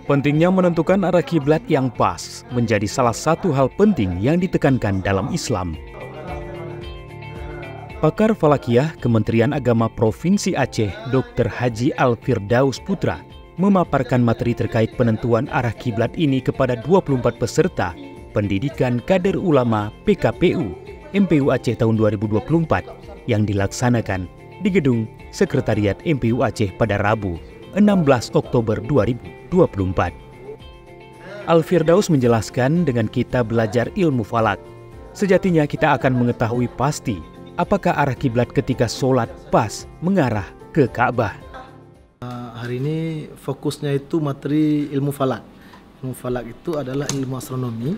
Pentingnya menentukan arah kiblat yang pas menjadi salah satu hal penting yang ditekankan dalam Islam. Pakar Falakiyah Kementerian Agama Provinsi Aceh, Dr. Haji Al-Firdaus Putra, memaparkan materi terkait penentuan arah kiblat ini kepada 24 peserta pendidikan kader ulama PKPU MPU Aceh tahun 2024 yang dilaksanakan di Gedung Sekretariat MPU Aceh pada Rabu, 16 Oktober 2024. Al-Firdaus menjelaskan, dengan kita belajar ilmu falak, sejatinya kita akan mengetahui pasti apakah arah kiblat ketika sholat pas mengarah ke Ka'bah. Hari ini fokusnya itu materi ilmu falak. Ilmu falak itu adalah ilmu astronomi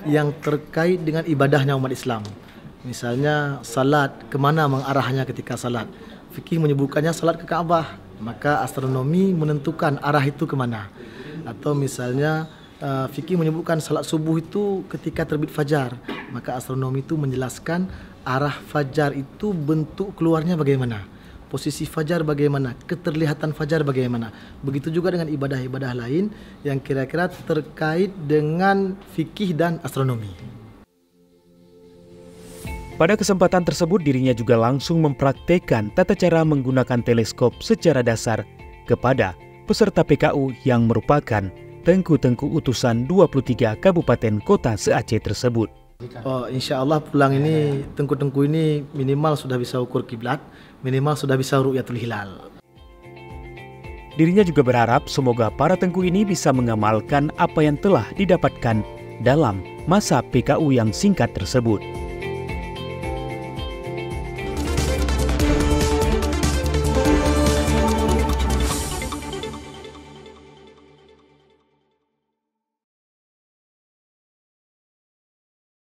yang terkait dengan ibadahnya umat Islam. Misalnya salat, kemana mengarahnya ketika salat. Fikih menyebutkannya salat ke Ka'bah, maka astronomi menentukan arah itu kemana. Atau misalnya fikih menyebutkan salat subuh itu ketika terbit fajar, maka astronomi itu menjelaskan arah fajar itu bentuk keluarnya bagaimana, posisi fajar bagaimana, keterlihatan fajar bagaimana. Begitu juga dengan ibadah-ibadah lain yang kira-kira terkait dengan fikih dan astronomi. Pada kesempatan tersebut, dirinya juga langsung mempraktekkan tata cara menggunakan teleskop secara dasar kepada peserta PKU yang merupakan tengku-tengku utusan 23 kabupaten kota se-Aceh tersebut. Insya Allah pulang ini tengku-tengku ini minimal sudah bisa ukur kiblat, minimal sudah bisa ru'yatul hilal. Dirinya juga berharap semoga para tengku ini bisa mengamalkan apa yang telah didapatkan dalam masa PKU yang singkat tersebut.